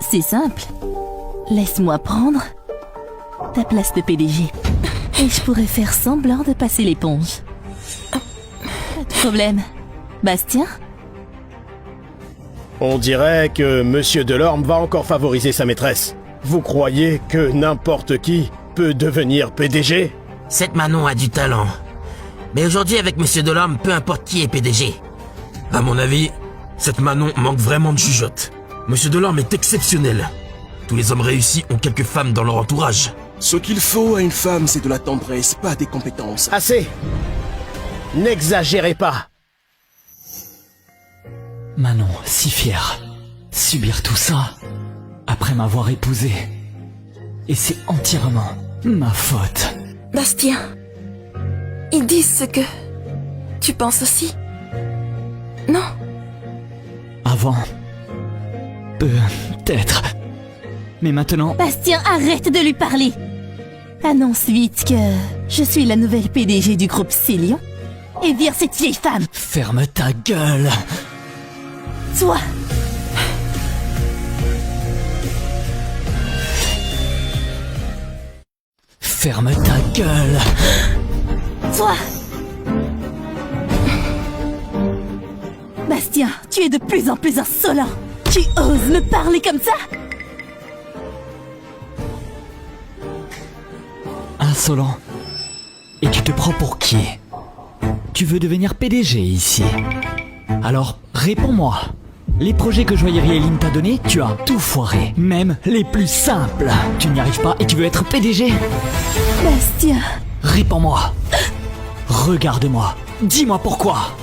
C'est simple. Laisse-moi prendre ta place de PDG. Et je pourrais faire semblant de passer l'éponge. Pas de problème. Bastien? On dirait que Monsieur Delorme va encore favoriser sa maîtresse. Vous croyez que n'importe qui peut devenir PDG? Cette Manon a du talent. Mais aujourd'hui, avec Monsieur Delorme, peu importe qui est PDG. À mon avis, cette Manon manque vraiment de jugeote. Monsieur Delorme est exceptionnel. Tous les hommes réussis ont quelques femmes dans leur entourage. Ce qu'il faut à une femme, c'est de la tendresse, pas des compétences. Assez! N'exagérez pas! Manon, si fière. Subir tout ça, après m'avoir épousé. Et c'est entièrement ma faute. Bastien, ils disent ce que tu penses aussi. Non? Avant, peut-être. Mais maintenant... Bastien, arrête de lui parler. Annonce vite que je suis la nouvelle PDG du groupe Célion et vire cette vieille femme. Ferme ta gueule. Toi. Ferme ta gueule. Toi. Bastien, tu es de plus en plus insolent. Tu oses me parler comme ça? Insolent. Et tu te prends pour qui? Tu veux devenir PDG ici? Alors, réponds-moi. Les projets que Joaillerie Eline t'a donnés, tu as tout foiré. Même les plus simples. Tu n'y arrives pas et tu veux être PDG? Bastien. Réponds-moi. Regarde-moi. Dis-moi pourquoi.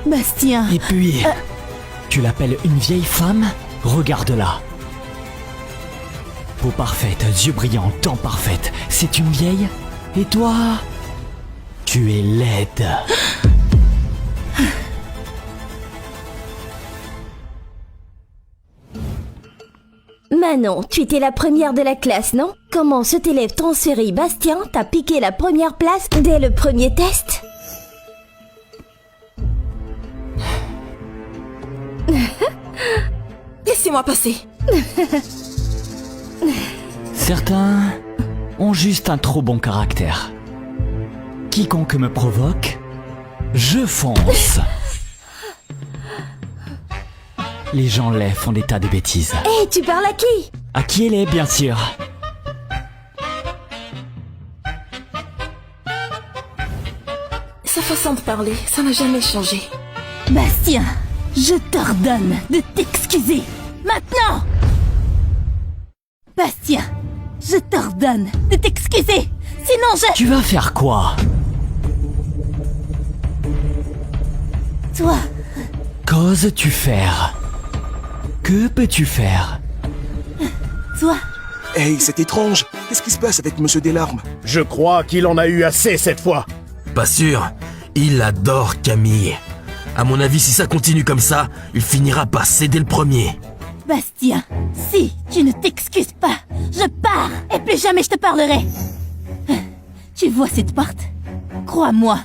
Bastien. Et puis, tu l'appelles une vieille femme? Regarde-la. Peau parfaite, yeux brillants, dents parfaites. C'est une vieille? Et toi? Tu es laide. Manon, tu étais la première de la classe, non? Comment cet élève transféré Bastien t'a piqué la première place dès le premier test? Laissez-moi passer. Certains ont juste un trop bon caractère. Quiconque me provoque, je fonce. Les gens laids font des tas de bêtises. Hé, tu parles à qui? À qui elle est, bien sûr. Sa façon de parler, ça n'a jamais changé. Bastien, je t'ordonne de t'excuser. Maintenant! Bastien, je t'ordonne de t'excuser. Sinon je... Tu vas faire quoi? Toi, Qu'oses-tu faire? Que peux-tu faire? toi, Hey, c'est étrange. Qu'est-ce qui se passe avec Monsieur Delorme? Je crois qu'il en a eu assez cette fois. Pas sûr. Il adore Camille. À mon avis, si ça continue comme ça, il finira par céder le premier. Bastien, si tu ne t'excuses pas, je pars et plus jamais je te parlerai. Tu vois cette porte? Crois-moi,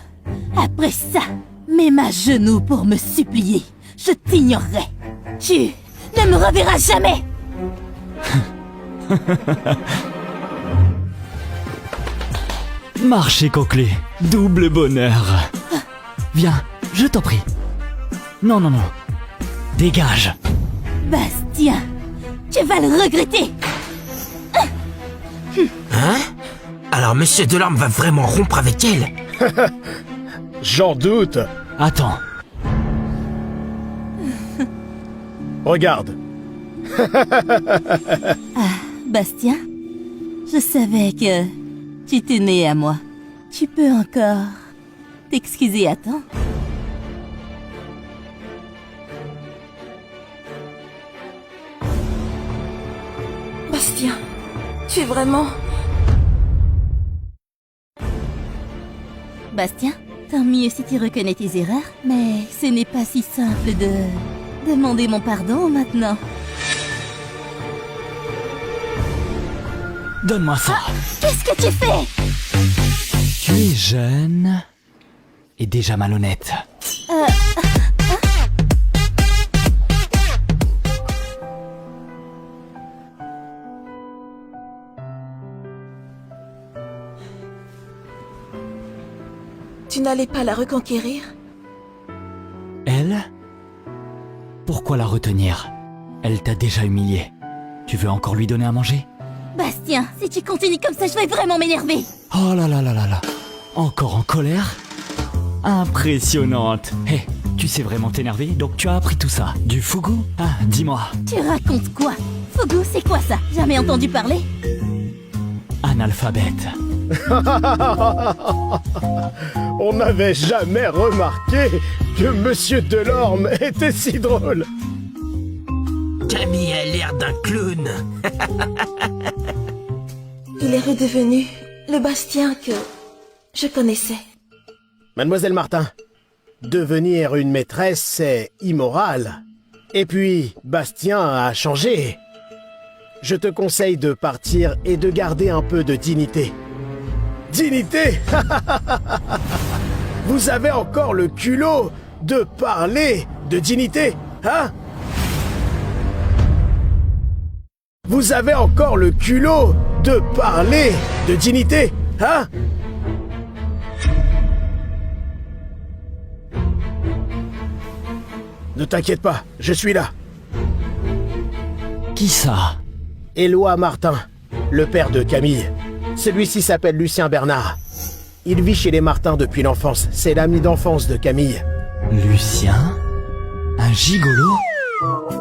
après ça, mets à genoux pour me supplier. Je t'ignorerai. Tu ne me reverras jamais. Marché Coquelet, double bonheur. Viens, je t'en prie. Non, non, non. Dégage. Bastien, tu vas le regretter. Hein? Alors Monsieur Delorme va vraiment rompre avec elle? J'en doute. Attends. Regarde. Bastien, je savais que tu tenais à moi. Tu peux encore t'excuser à temps. Bastien, tu es vraiment... Bastien, tant mieux si tu reconnais tes erreurs, mais ce n'est pas si simple de demander mon pardon maintenant. Donne-moi ça. Qu'est-ce que tu fais? Tu es jeune et déjà malhonnête. tu n'allais pas la reconquérir? Elle? Pourquoi la retenir? Elle t'a déjà humilié. Tu veux encore lui donner à manger? Bastien, si tu continues comme ça, je vais vraiment m'énerver. Oh là là là là là. Encore en colère? Impressionnante. Hé, tu sais vraiment t'énerver, donc tu as appris tout ça. Du fugu? Ah, dis-moi. Tu racontes quoi? Fugu, c'est quoi ça? Jamais entendu parler? Analphabète. On n'avait jamais remarqué que Monsieur Delorme était si drôle. Camille a l'air d'un clown. Il est redevenu le Bastien que je connaissais. Mademoiselle Martin, devenir une maîtresse, c'est immoral. Et puis, Bastien a changé. Je te conseille de partir et de garder un peu de dignité. Dignité? Vous avez encore le culot de parler de dignité, hein? Vous avez encore le culot de parler de dignité, hein? Ne t'inquiète pas, je suis là. Qui ça? Éloi Martin, le père de Camille. Celui-ci s'appelle Lucien Bernard. Il vit chez les Martins depuis l'enfance. C'est l'ami d'enfance de Camille. Lucien? Un gigolo?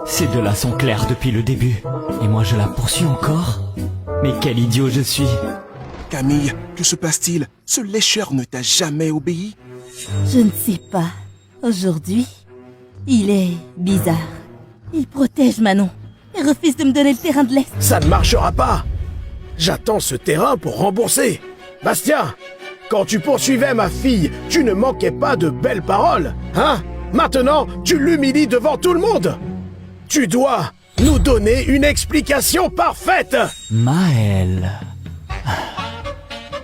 Ces deux-là sont clairs depuis le début. Et moi je la poursuis encore? Mais quel idiot je suis! Camille, que se passe-t-il? Ce lécheur ne t'a jamais obéi? Je ne sais pas. Aujourd'hui, il est bizarre. Il protège Manon et refuse de me donner le terrain de l'Est. Ça ne marchera pas. J'attends ce terrain pour rembourser. Bastien, quand tu poursuivais ma fille, tu ne manquais pas de belles paroles, hein? Maintenant, tu l'humilies devant tout le monde. Tu dois nous donner une explication parfaite. Maël.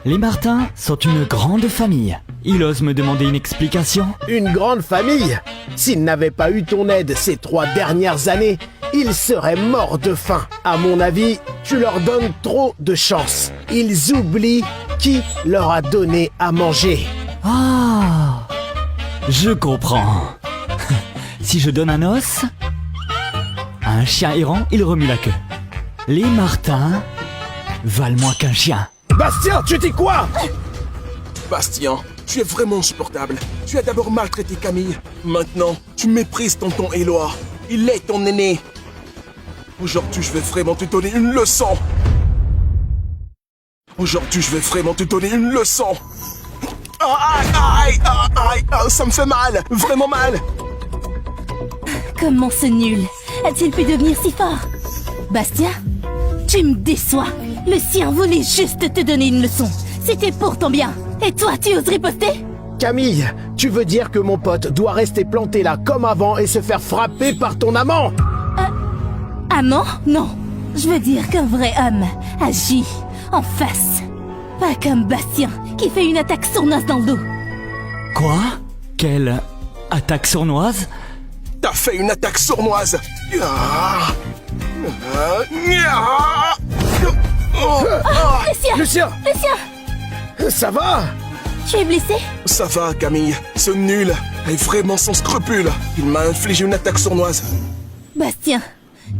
Les Martins sont une grande famille. Il ose me demander une explication? Une grande famille. S'ils n'avaient pas eu ton aide ces 3 dernières années, ils seraient morts de faim. À mon avis, tu leur donnes trop de chance. Ils oublient qui leur a donné à manger. Ah, je comprends. Si je donne un os à un chien errant, il remue la queue. Les Martins valent moins qu'un chien. Bastien, tu dis quoi? Bastien, tu es vraiment insupportable. Tu as d'abord maltraité Camille. Maintenant, tu méprises tonton Éloi. Il est ton aîné. Aujourd'hui, je vais vraiment te donner une leçon. Aujourd'hui, je vais vraiment te donner une leçon. Aïe, aïe, aïe, aïe, ça me fait mal. Vraiment mal. Comment ce nul a-t-il pu devenir si fort? Bastien, tu me déçois. Le sien voulait juste te donner une leçon. C'était pour ton bien. Et toi, tu oses riposter? Camille, tu veux dire que mon pote doit rester planté là comme avant et se faire frapper par ton amant? Amant? Non. Je veux dire qu'un vrai homme agit en face. Pas comme Bastien, qui fait une attaque sournoise dans le dos. Quoi? Quelle attaque sournoise? T'as fait une attaque sournoise. Lucien! Lucien, ça va? Tu es blessé? Ça va, Camille. Ce nul est vraiment sans scrupule. Il m'a infligé une attaque sournoise. Bastien,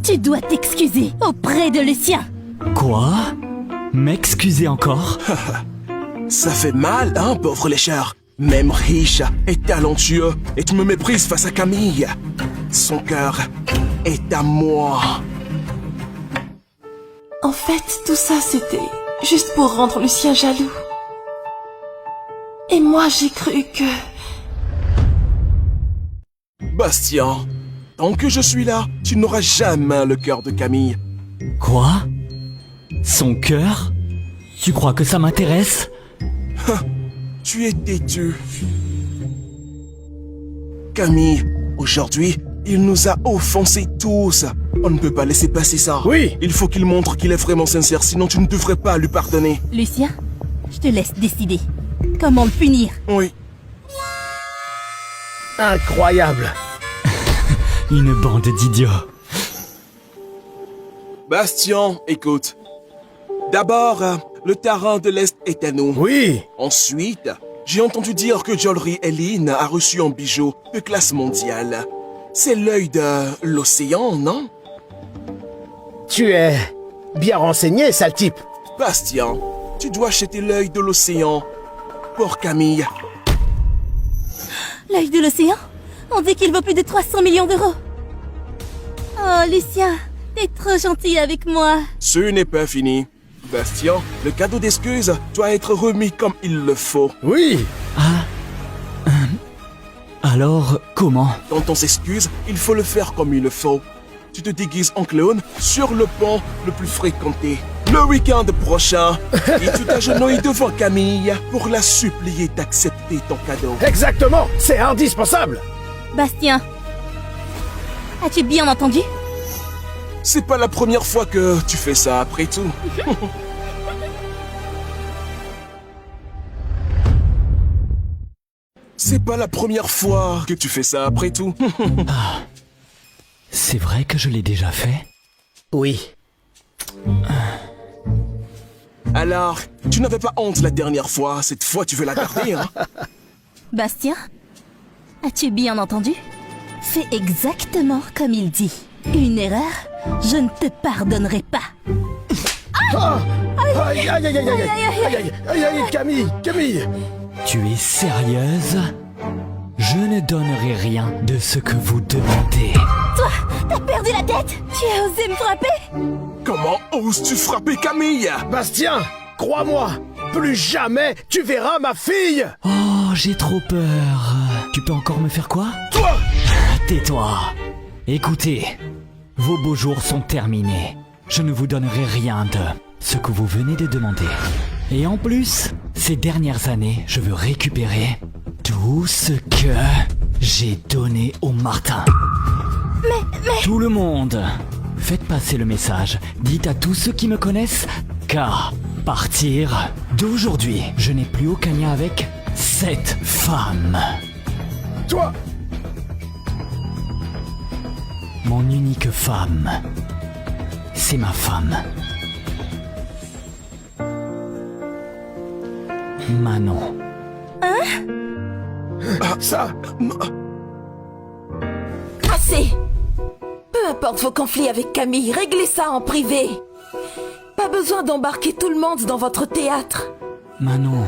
tu dois t'excuser auprès de Lucien. Quoi? M'excuser encore? Ça fait mal, hein, pauvre lécheur. Même riche et talentueux, et tu me méprises face à Camille. Son cœur est à moi. En fait, tout ça, c'était juste pour rendre Lucien jaloux. Et moi, j'ai cru que... Bastien, tant que je suis là, tu n'auras jamais le cœur de Camille. Quoi? Son cœur? Tu crois que ça m'intéresse? Tu es têtu. Camille, aujourd'hui, il nous a offensés tous. On ne peut pas laisser passer ça. Oui. Il faut qu'il montre qu'il est vraiment sincère, sinon tu ne devrais pas lui pardonner. Lucien, je te laisse décider. Comment le punir? Oui. Incroyable. Une bande d'idiots. Bastien, écoute. D'abord, le terrain de l'Est est à nous. Oui. Ensuite, J'ai entendu dire que Jolry Eileen a reçu un bijou de classe mondiale. C'est l'œil de l'océan, non? Tu es bien renseigné, sale type. Bastien, tu dois acheter l'œil de l'océan pour Camille. L'œil de l'océan? On dit qu'il vaut plus de 300 millions d'euros. Oh, Lucien, t'es trop gentil avec moi. Ce n'est pas fini. Bastien, le cadeau d'excuse doit être remis comme il le faut. Oui. Alors, comment? Quand on s'excuse, il faut le faire comme il le faut. Tu te déguises en clown sur le pont le plus fréquenté. Le week-end prochain, et tu t'agenouilles devant Camille pour la supplier d'accepter ton cadeau. Exactement, c'est indispensable. Bastien, as-tu bien entendu? C'est pas la première fois que tu fais ça après tout. C'est pas la première fois que tu fais ça après tout. C'est vrai que je l'ai déjà fait? Oui. Alors, tu n'avais pas honte la dernière fois, cette fois tu veux la garder, hein? Bastien, as-tu bien entendu? Fais exactement comme il dit. Une erreur, je ne te pardonnerai pas. Ah, aïe, aïe, aïe, aïe, aïe, aïe, aïe, aïe, aïe, Camille, Camille. Tu es sérieuse? Je ne donnerai rien de ce que vous demandez. Toi, t'as perdu la tête? Tu as osé me frapper? Comment oses-tu frapper Camille? Bastien, crois-moi, plus jamais tu verras ma fille. Oh, j'ai trop peur. Tu peux encore me faire quoi? Toi. Tais-toi. Écoutez, vos beaux jours sont terminés. Je ne vous donnerai rien de ce que vous venez de demander. Et en plus, ces dernières années, je veux récupérer tout ce que j'ai donné au Martin. Mais... Tout le monde, faites passer le message. Dites à tous ceux qui me connaissent qu'à partir d'aujourd'hui, je n'ai plus aucun lien avec cette femme. Toi. Mon unique femme. C'est ma femme. Manon. Ça. Assez! Peu importe vos conflits avec Camille, réglez ça en privé. Pas besoin d'embarquer tout le monde dans votre théâtre. Manon,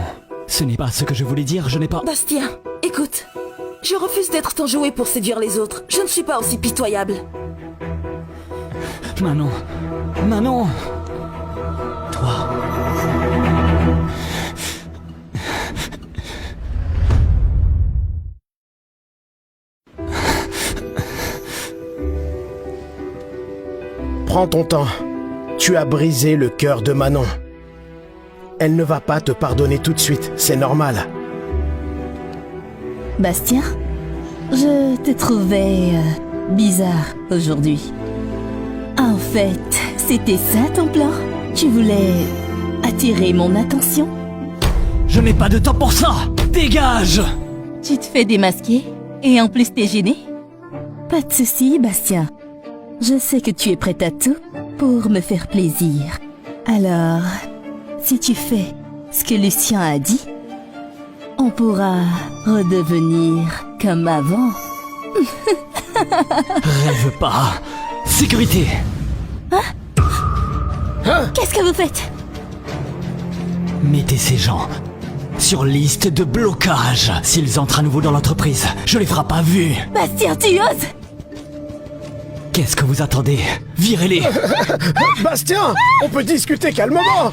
ce n'est pas ce que je voulais dire, je n'ai pas... Bastien, écoute. Je refuse d'être ton jouet pour séduire les autres. Je ne suis pas aussi pitoyable. Manon. Manon. Toi. Prends ton temps. Tu as brisé le cœur de Manon. Elle ne va pas te pardonner tout de suite, c'est normal. Bastien, je te trouvais bizarre aujourd'hui. En fait, c'était ça ton plan? Tu voulais attirer mon attention? Je n'ai pas de temps pour ça. Dégage. Tu te fais démasquer et en plus t'es gêné? Pas de souci, Bastien. Je sais que tu es prêt à tout pour me faire plaisir. Alors, si tu fais ce que Lucien a dit, on pourra redevenir comme avant. Rêve pas. Sécurité. Qu'est-ce que vous faites? Mettez ces gens sur liste de blocage. S'ils entrent à nouveau dans l'entreprise, je les frappe à vue. Bastien, tu oses? Qu'est-ce que vous attendez? Virez-les. Bastien, on peut discuter calmement.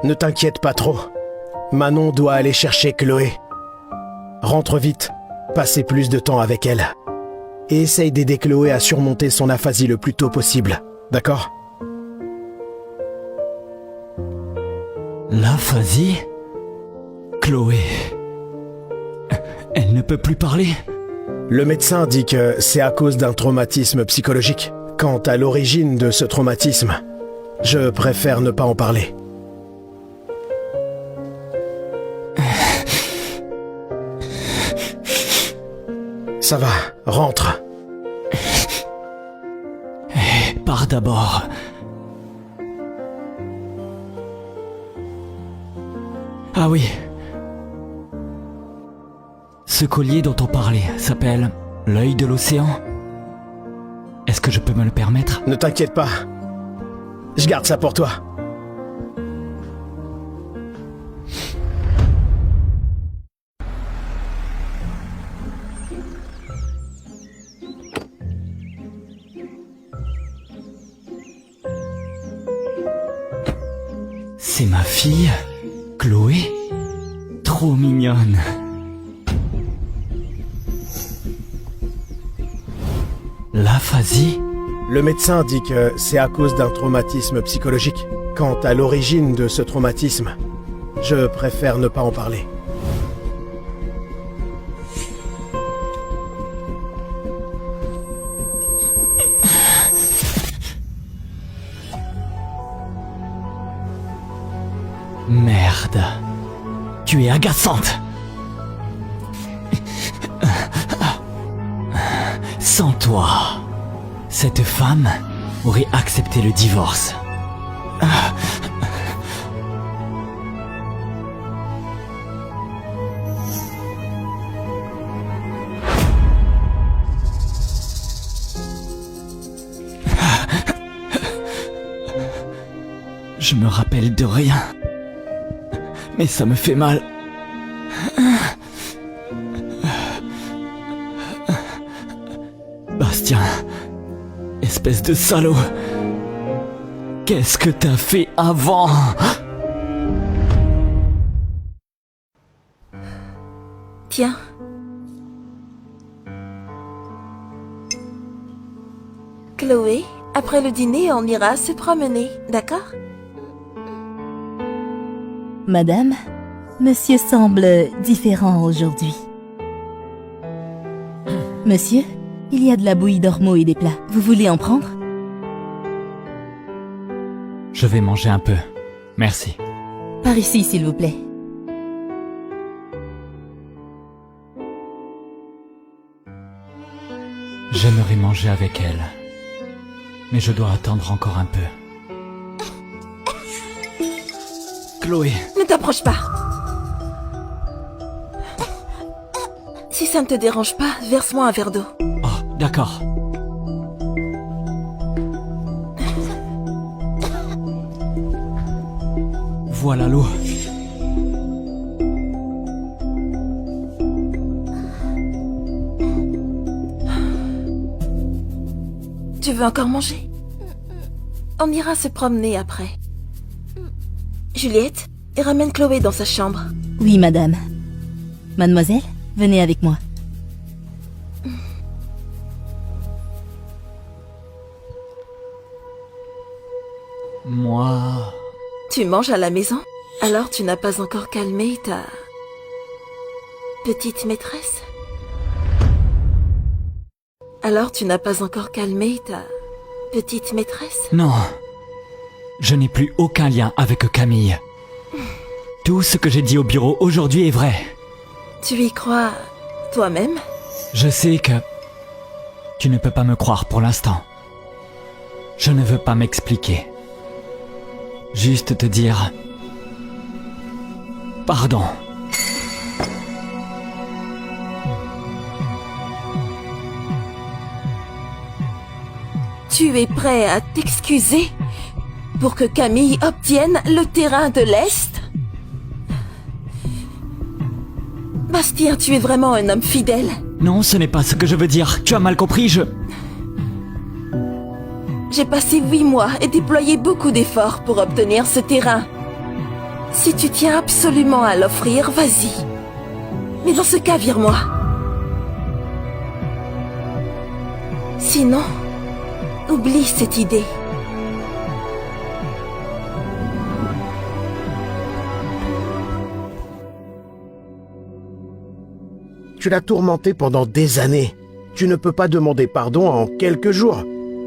Ne t'inquiète pas trop. Manon doit aller chercher Chloé. Rentre vite, passez plus de temps avec elle. Et essaye d'aider Chloé à surmonter son aphasie le plus tôt possible, d'accord? L'aphasie? Chloé. Elle ne peut plus parler? Le médecin dit que c'est à cause d'un traumatisme psychologique. Quant à l'origine de ce traumatisme, je préfère ne pas en parler. Ça va, rentre. Pars d'abord. Ah oui. Ce collier dont on parlait s'appelle l'œil de l'océan. Est-ce que je peux me le permettre? Ne t'inquiète pas. Je garde ça pour toi. C'est ma fille, Chloé. Trop mignonne. L'aphasie? Le médecin dit que c'est à cause d'un traumatisme psychologique. Quant à l'origine de ce traumatisme, je préfère ne pas en parler. Merde. Tu es agaçante. Sans toi, cette femme aurait accepté le divorce. Je me rappelle de rien. Mais ça me fait mal. Bastien, espèce de salaud. Qu'est-ce que t'as fait avant? Tiens. Chloé, après le dîner, on ira se promener, d'accord? Madame, monsieur semble différent aujourd'hui. Monsieur, il y a de la bouillie d'ormeaux et des plats. Vous voulez en prendre? Je vais manger un peu. Merci. Par ici, s'il vous plaît. J'aimerais manger avec elle. Mais je dois attendre encore un peu. Chloé. Ne t'approche pas. Si ça ne te dérange pas, verse-moi un verre d'eau. Oh, d'accord. Voilà l'eau. Tu veux encore manger? On ira se promener après. Juliette, ramène Chloé dans sa chambre. Oui, madame. Mademoiselle, venez avec moi. Moi... Tu manges à la maison? Alors tu n'as pas encore calmé ta... petite maîtresse? Alors tu n'as pas encore calmé ta... petite maîtresse? Non. Je n'ai plus aucun lien avec Camille. Tout ce que j'ai dit au bureau aujourd'hui est vrai. Tu y crois toi-même? Je sais que... tu ne peux pas me croire pour l'instant. Je ne veux pas m'expliquer. Juste te dire... pardon. Tu es prêt à t'excuser pour que Camille obtienne le terrain de l'Est? Bastien, tu es vraiment un homme fidèle. Non, ce n'est pas ce que je veux dire. Tu as mal compris, J'ai passé 8 mois et déployé beaucoup d'efforts pour obtenir ce terrain. Si tu tiens absolument à l'offrir, vas-y. Mais dans ce cas, vire-moi. Sinon, oublie cette idée. Tu l'as tourmenté pendant des années. Tu ne peux pas demander pardon en quelques jours.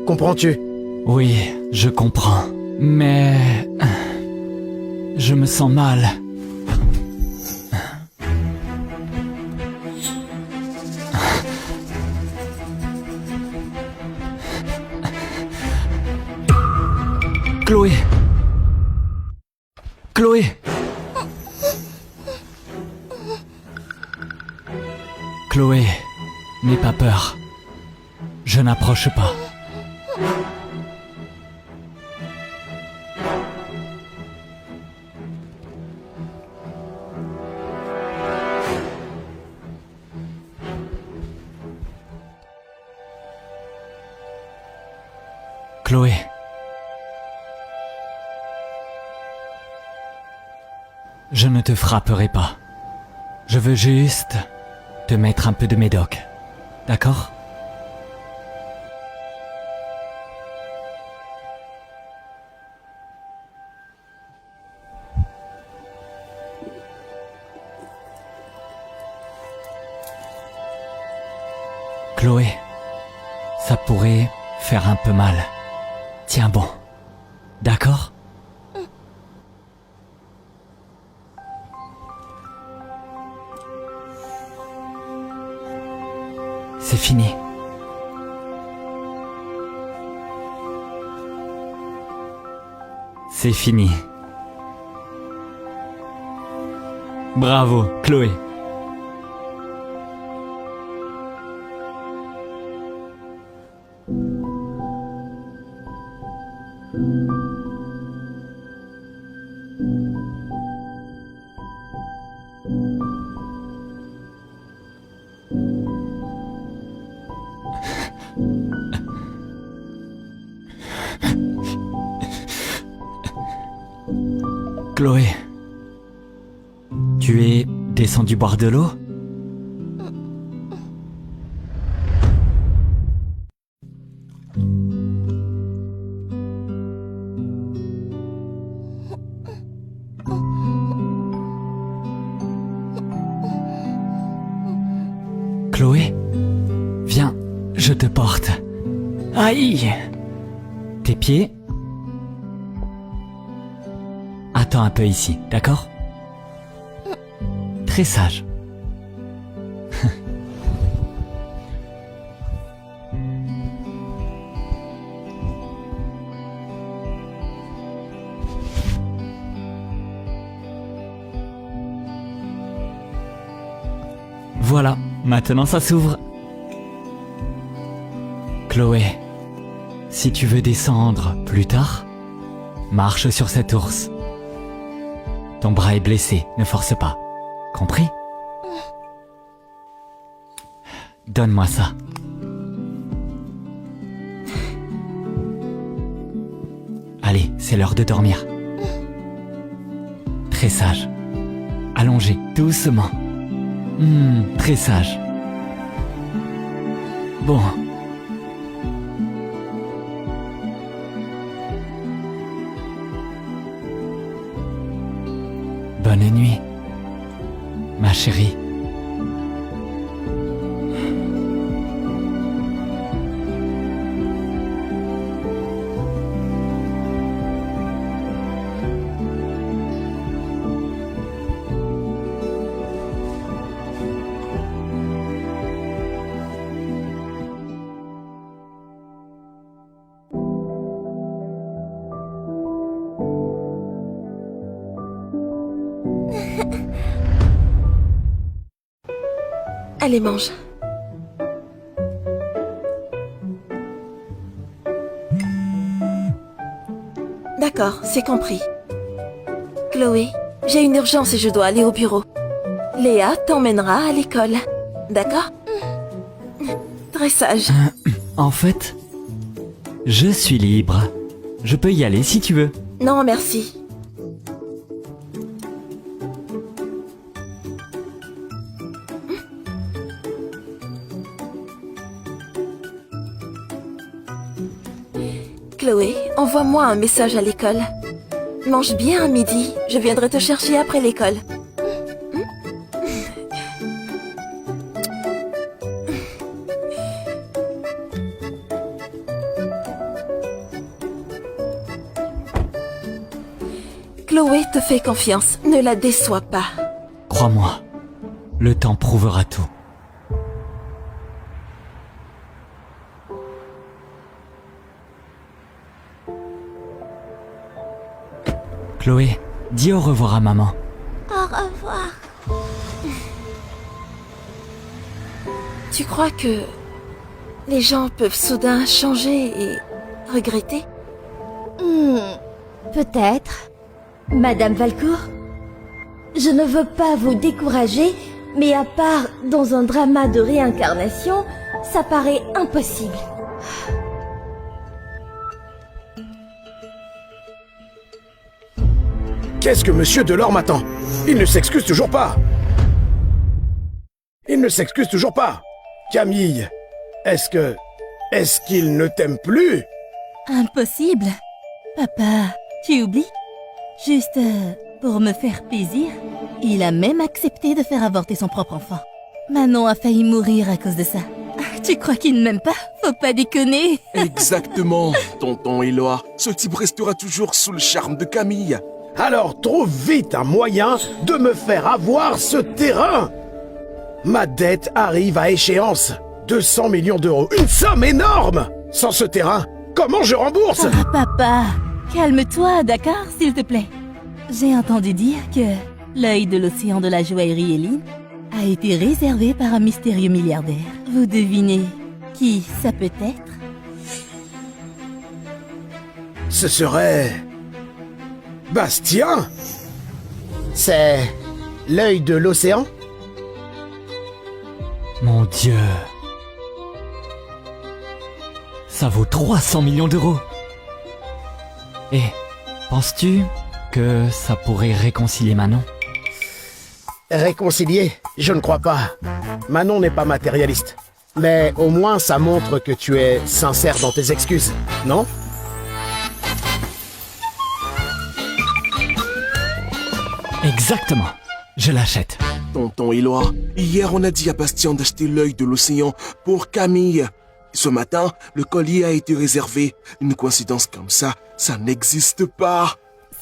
Comprends-tu? Oui, je comprends. Mais... je me sens mal. Chloé. Chloé. Chloé, n'aie pas peur. Je n'approche pas. Chloé. Je ne te frapperai pas. Je veux juste te mettre un peu de médoc. D'accord ? Chloé, ça pourrait faire un peu mal. Tiens bon. D'accord ? C'est fini. C'est fini. Bravo, Chloé. Chloé, tu es descendu boire de l'eau ? Chloé, viens, je te porte. Aïe ! Tes pieds ? Attends un peu ici, d'accord ? Très sage. Voilà, maintenant ça s'ouvre. Chloé, si tu veux descendre plus tard, marche sur cet ours. Ton bras est blessé, ne force pas. Compris ? Donne-moi ça. Allez, c'est l'heure de dormir. Très sage. Allongé, doucement. Très sage. Bon. Bonne nuit, ma chérie. Allez, mange. D'accord, c'est compris. Chloé, j'ai une urgence et je dois aller au bureau. Léa t'emmènera à l'école. D'accord ? Très sage. En fait, je suis libre. Je peux y aller si tu veux. Non, merci. Chloé, envoie-moi un message à l'école. Mange bien à midi, je viendrai te chercher après l'école. Chloé te fait confiance, ne la déçois pas. Crois-moi, le temps prouvera tout. Chloé, dis au revoir à maman. Au revoir. Tu crois que les gens peuvent soudain changer et regretter? Peut-être. Madame Valcourt, je ne veux pas vous décourager, mais à part dans un drama de réincarnation, ça paraît impossible. Qu'est-ce que Monsieur Delorme attend? Il ne s'excuse toujours pas. Il ne s'excuse toujours pas. Camille, est-ce qu'il ne t'aime plus? Impossible. Papa, tu oublies? Juste pour me faire plaisir, il a même accepté de faire avorter son propre enfant. Manon a failli mourir à cause de ça. Tu crois qu'il ne m'aime pas? Faut pas déconner. Exactement, tonton Éloi. Ce type restera toujours sous le charme de Camille. Alors trouve vite un moyen de me faire avoir ce terrain. Ma dette arrive à échéance. 200 millions d'euros. Une somme énorme. Sans ce terrain, comment je rembourse? Ah, papa, calme-toi, d'accord, s'il te plaît. J'ai entendu dire que l'œil de l'océan de la joaillerie Éline a été réservé par un mystérieux milliardaire. Vous devinez qui ça peut être? Ce serait... Bastien? C'est... l'œil de l'océan? Mon Dieu. Ça vaut 300 millions d'euros. Et penses-tu que ça pourrait réconcilier Manon? Réconcilier? Je ne crois pas. Manon n'est pas matérialiste. Mais au moins ça montre que tu es sincère dans tes excuses, non? Exactement. Je l'achète. Tonton Éloi, hier on a dit à Bastien d'acheter l'œil de l'océan pour Camille. Ce matin, le collier a été réservé. Une coïncidence comme ça n'existe pas.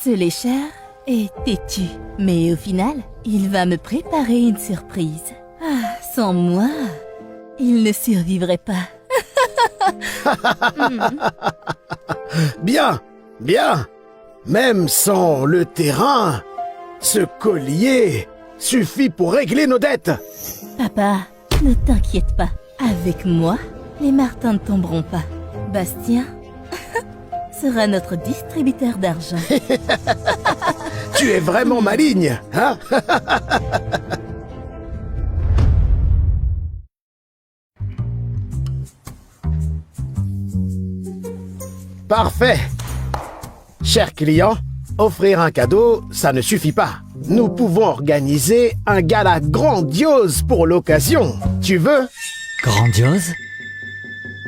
Ce lécheur est têtu, mais au final, il va me préparer une surprise. Ah, sans moi, il ne survivrait pas. Bien, bien. Même sans le terrain, ce collier suffit pour régler nos dettes. Papa, ne t'inquiète pas. Avec moi, les martins ne tomberont pas. Bastien sera notre distributeur d'argent. Tu es vraiment maligne, hein? Parfait. Cher client, offrir un cadeau, ça ne suffit pas. Nous pouvons organiser un gala grandiose pour l'occasion. Tu veux? Grandiose?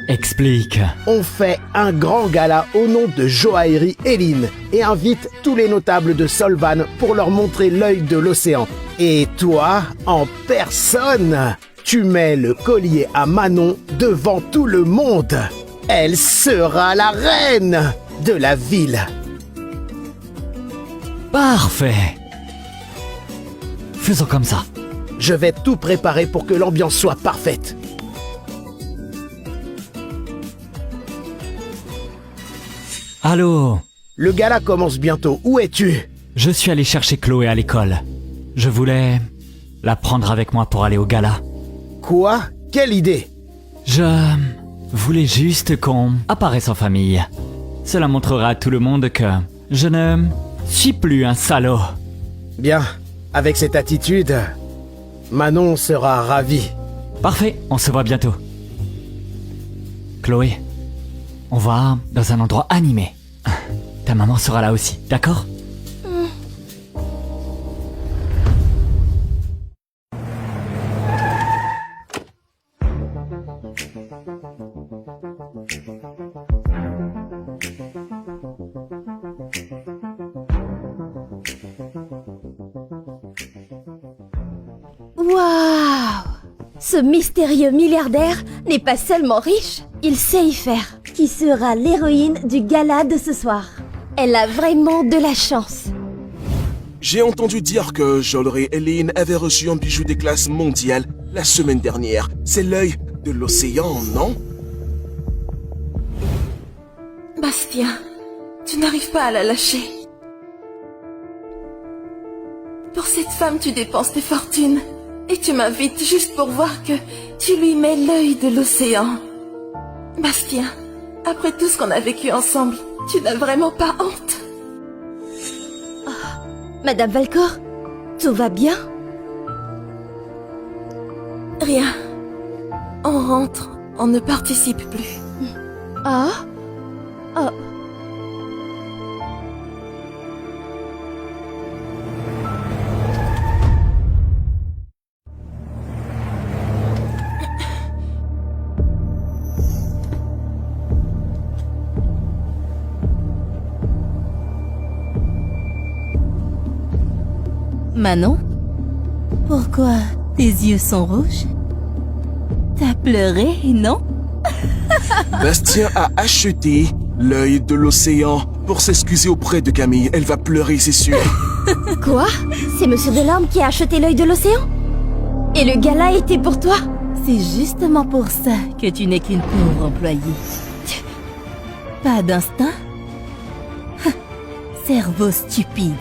Explique. On fait un grand gala au nom de Joaillerie Éline et invite tous les notables de Solvan pour leur montrer l'œil de l'océan. Et toi, en personne, tu mets le collier à Manon devant tout le monde. Elle sera la reine de la ville. Parfait. Faisons comme ça. Je vais tout préparer pour que l'ambiance soit parfaite. Allô? Le gala commence bientôt. Où es-tu? Je suis allé chercher Chloé à l'école. Je voulais la prendre avec moi pour aller au gala. Quoi? Quelle idée? Je voulais juste qu'on apparaisse en famille. Cela montrera à tout le monde que je ne suis plus un salaud. Bien, avec cette attitude, Manon sera ravie. Parfait, on se voit bientôt. Chloé, on va dans un endroit animé. Ta maman sera là aussi, d'accord? Waouh! Ce mystérieux milliardaire n'est pas seulement riche, il sait y faire. Qui sera l'héroïne du gala de ce soir? Elle a vraiment de la chance. J'ai entendu dire que Joaillerie Éline avait reçu un bijou des classes mondiales la semaine dernière. C'est l'œil de l'océan, non? Bastien, tu n'arrives pas à la lâcher. cette femme, tu dépenses tes fortunes. Et tu m'invites juste pour voir que tu lui mets l'œil de l'océan. Bastien, après tout ce qu'on a vécu ensemble, tu n'as vraiment pas honte? Madame Valcor, tout va bien? Rien. On rentre, on ne participe plus. Ah? Oh. Manon? Pourquoi tes yeux sont rouges? T'as pleuré, non? Bastien a acheté l'œil de l'océan pour s'excuser auprès de Camille. Elle va pleurer, c'est sûr. Quoi? C'est Monsieur Delorme qui a acheté l'œil de l'océan? Et le gala était pour toi? C'est justement pour ça que tu n'es qu'une pauvre employée. Pas d'instinct? Cerveau stupide.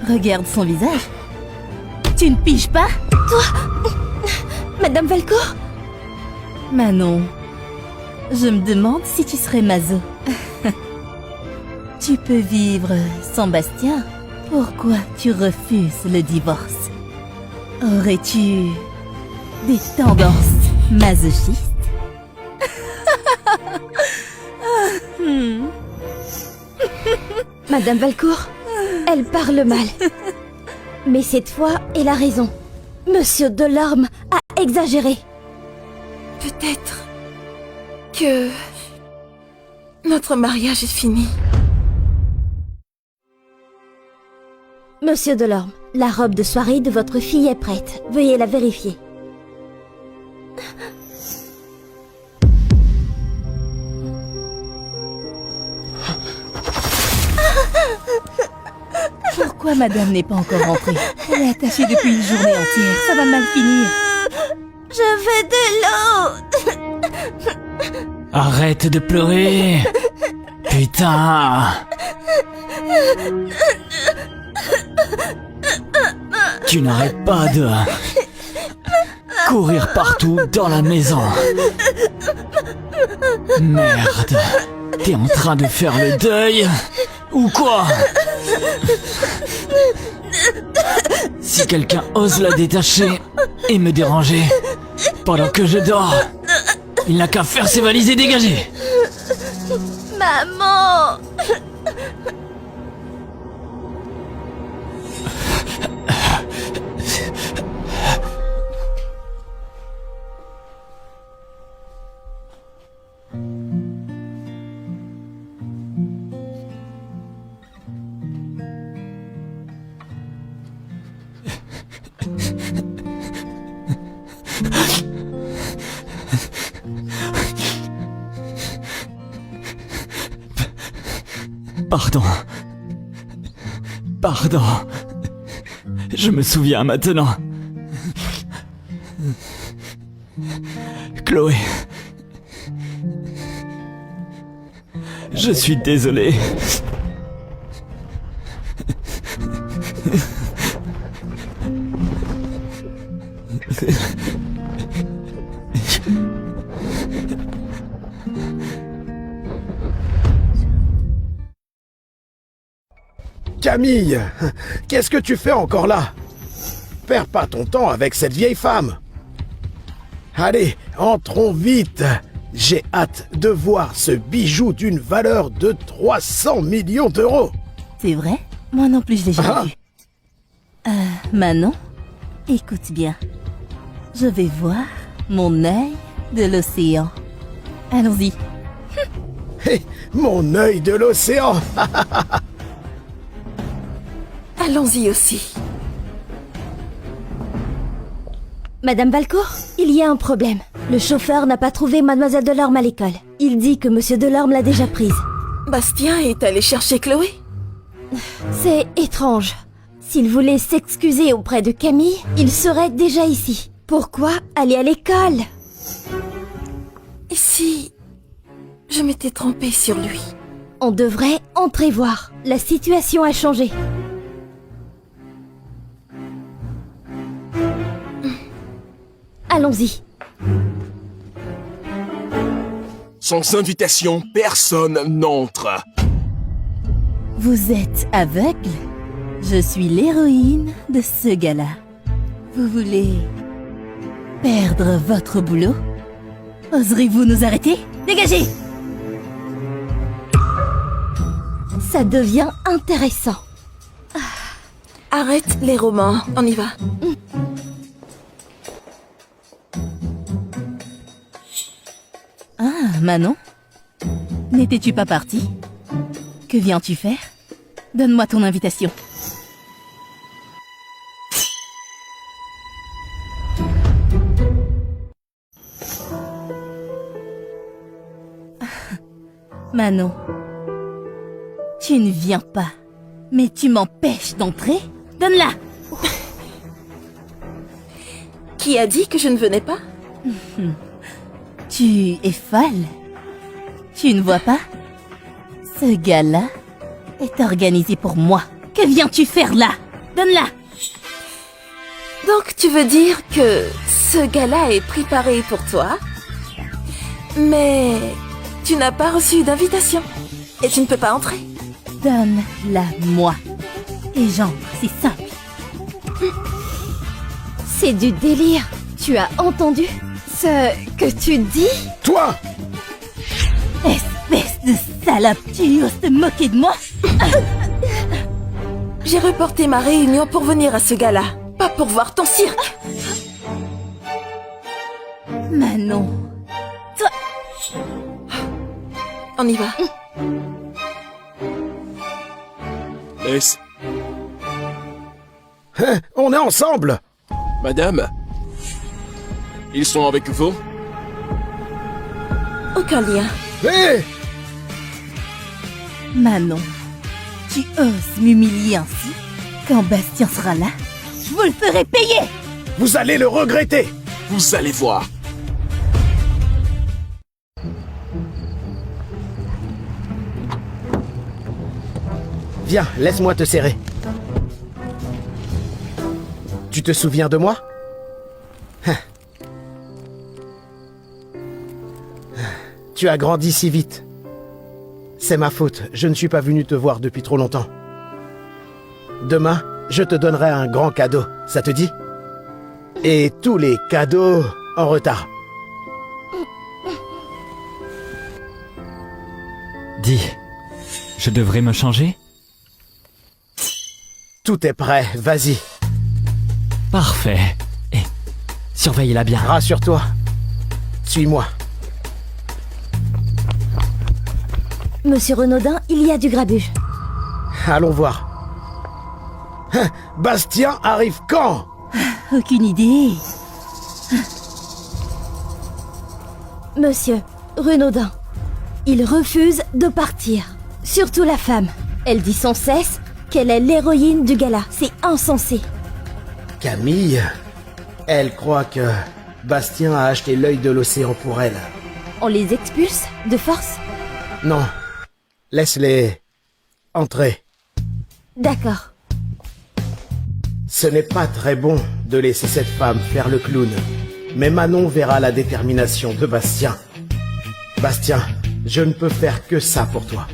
Regarde son visage. Tu ne piges pas? Madame Valcourt? Manon, je me demande si tu serais maso. Tu peux vivre sans Bastien. Pourquoi tu refuses le divorce? Aurais-tu des tendances masochistes? Madame Valcourt, elle parle mal. Mais cette fois, elle a raison. Monsieur Delorme a exagéré. Peut-être que notre mariage est fini. Monsieur Delorme, la robe de soirée de votre fille est prête. Veuillez la vérifier. Pourquoi madame n'est pas encore rentrée? Elle est attachée depuis une journée entière. Ça va mal finir. Je veux de l'eau. Arrête de pleurer. Putain. Tu n'arrêtes pas de courir partout dans la maison. Merde. T'es en train de faire le deuil ou quoi? Si quelqu'un ose la détacher et me déranger pendant que je dors, il n'a qu'à faire ses valises et dégager. Maman. Pardon. Pardon. Je me souviens maintenant. Chloé. Je suis désolé. Camille, qu'est-ce que tu fais encore là? Perds pas ton temps avec cette vieille femme. Allez, entrons vite. J'ai hâte de voir ce bijou d'une valeur de 300 millions d'euros. C'est vrai? Moi non plus, je l'ai jamais Ah. vu. Manon, écoute bien. Je vais voir mon œil de l'océan. Allons-y. Hé, mon œil de l'océan. Allons-y aussi. Madame Valcourt, il y a un problème. Le chauffeur n'a pas trouvé Mademoiselle Delorme à l'école. Il dit que Monsieur Delorme l'a déjà prise. Bastien est allé chercher Chloé? C'est étrange. S'il voulait s'excuser auprès de Camille, il serait déjà ici. Pourquoi aller à l'école? Et si je m'étais trompée sur lui? On devrait entrer voir. La situation a changé. Allons-y. Sans invitation, personne n'entre. Vous êtes aveugle? Je suis l'héroïne de ce gala. Vous voulez perdre votre boulot? Oserez-vous nous arrêter? Dégagez! Ça devient intéressant. Arrête les romans, on y va. Ah, Manon? N'étais-tu pas partie? Que viens-tu faire? Donne-moi ton invitation. Manon, tu ne viens pas, mais tu m'empêches d'entrer? Donne-la! Qui a dit que je ne venais pas? Tu es folle. Tu ne vois pas? Ce gala est organisé pour moi. Que viens-tu faire là? Donne-la! Donc tu veux dire que ce gala est préparé pour toi, mais tu n'as pas reçu d'invitation et tu ne peux pas entrer. Donne-la-moi. Et j'entre, c'est simple. C'est du délire. Tu as entendu ce que tu dis? Toi! Espèce de salope, tu oses te moquer de moi? J'ai reporté ma réunion pour venir à ce gala, pas pour voir ton cirque. Manon, toi... On y va. Laisse. Hein, on est ensemble! Madame, ils sont avec vous? Aucun lien. Hé! Manon, tu oses m'humilier ainsi? Quand Bastien sera là, je vous le ferai payer! Vous allez le regretter! Vous allez voir. Viens, laisse-moi te serrer. Tu te souviens de moi? Tu as grandi si vite. C'est ma faute, je ne suis pas venu te voir depuis trop longtemps. Demain, je te donnerai un grand cadeau, ça te dit? Et tous les cadeaux en retard. Dis, je devrais me changer? Tout est prêt, vas-y. Parfait. Et surveille-la bien. Rassure-toi. Suis-moi. Monsieur Renaudin, il y a du grabuge. Allons voir. Hein, Bastien arrive quand? Aucune idée. Monsieur Renaudin, il refuse de partir. Surtout la femme. Elle dit sans cesse qu'elle est l'héroïne du gala. C'est insensé. Camille, elle croit que Bastien a acheté l'œil de l'océan pour elle. On les expulse de force? Non, laisse-les entrer. D'accord. Ce n'est pas très bon de laisser cette femme faire le clown. Mais Manon verra la détermination de Bastien. Bastien, je ne peux faire que ça pour toi.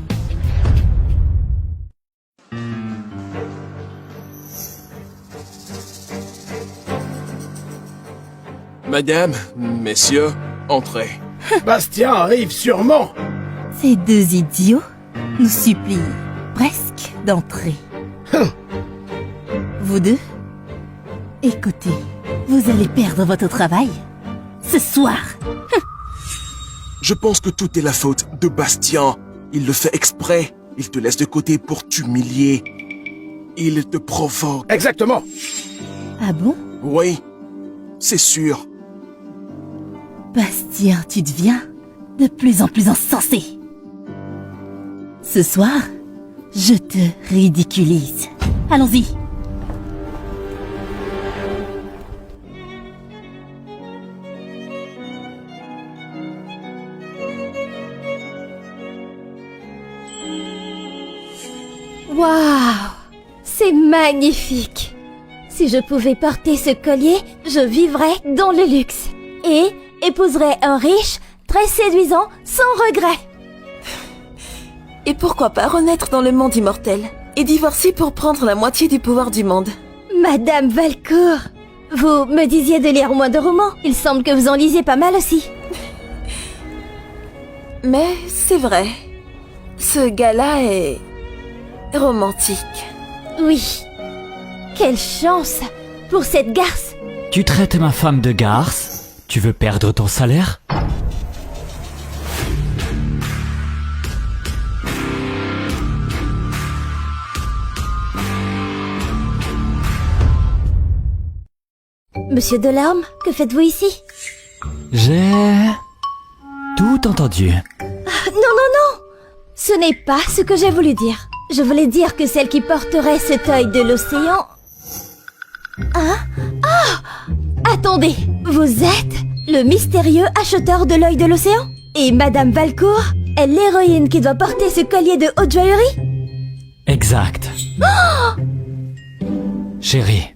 Madame, messieurs, entrez. Bastien arrive sûrement. Ces deux idiots nous supplient presque d'entrer. Vous deux, écoutez, vous allez perdre votre travail ce soir. Je pense que tout est la faute de Bastien. Il le fait exprès. Il te laisse de côté pour t'humilier. Il te provoque. Exactement. Ah bon? Oui, c'est sûr. Bastien, tu deviens de plus en plus insensé. Ce soir, je te ridiculise. Allons-y. Waouh! C'est magnifique! Si je pouvais porter ce collier, je vivrais dans le luxe. et épouserait un riche, très séduisant, sans regret. Et pourquoi pas renaître dans le monde immortel et divorcer pour prendre la moitié du pouvoir du monde. Madame Valcourt, vous me disiez de lire moins de romans. Il semble que vous en lisez pas mal aussi. Mais c'est vrai, ce gars-là est romantique. Oui. Quelle chance pour cette garce. Tu traites ma femme de garce? Tu veux perdre ton salaire? Monsieur Delorme, que faites-vous ici? J'ai tout entendu. Non, non, non! Ce n'est pas ce que j'ai voulu dire. Je voulais dire que celle qui porterait cet œil de l'océan... Hein? Ah! Attendez, vous êtes le mystérieux acheteur de l'œil de l'océan? Et Madame Valcourt est l'héroïne qui doit porter ce collier de haute joaillerie? Exact. Chérie,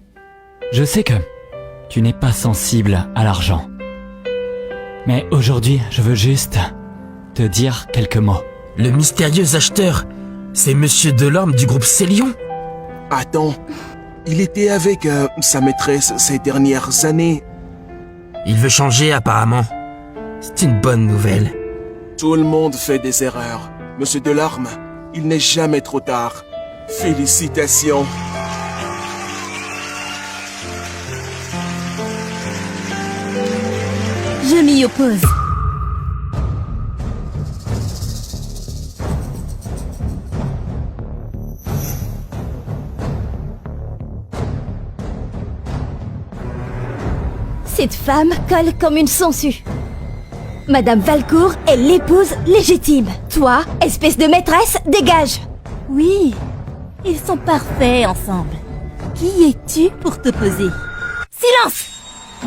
je sais que tu n'es pas sensible à l'argent. Mais aujourd'hui, je veux juste te dire quelques mots. Le mystérieux acheteur, c'est Monsieur Delorme du groupe Célion? Attends, il était avec sa maîtresse ces dernières années. Il veut changer apparemment. C'est une bonne nouvelle. Tout le monde fait des erreurs. Monsieur Delorme, il n'est jamais trop tard. Félicitations. Je m'y oppose. Cette femme colle comme une sangsue. Madame Valcourt est l'épouse légitime. Toi, espèce de maîtresse, dégage! Oui, ils sont parfaits ensemble. Qui es-tu pour t'opposer? Silence!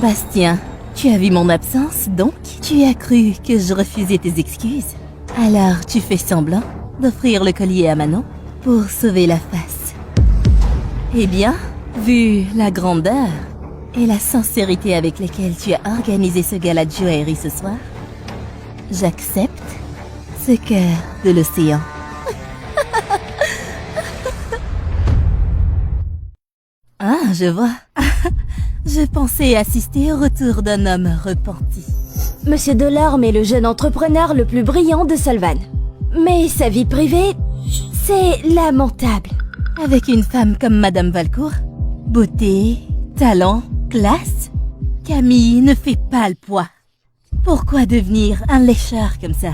Bastien, tu as vu mon absence, donc tu as cru que je refusais tes excuses. Alors tu fais semblant d'offrir le collier à Manon pour sauver la face. Eh bien, vu la grandeur et la sincérité avec lesquelles tu as organisé ce gala de joaillerie ce soir, j'accepte ce cœur de l'océan. Ah, je vois. Je pensais assister au retour d'un homme repenti. Monsieur Delorme est le jeune entrepreneur le plus brillant de Solvan. Mais sa vie privée, c'est lamentable. Avec une femme comme Madame Valcourt, beauté, talent, classe, Camille ne fait pas le poids. Pourquoi devenir un lécheur comme ça?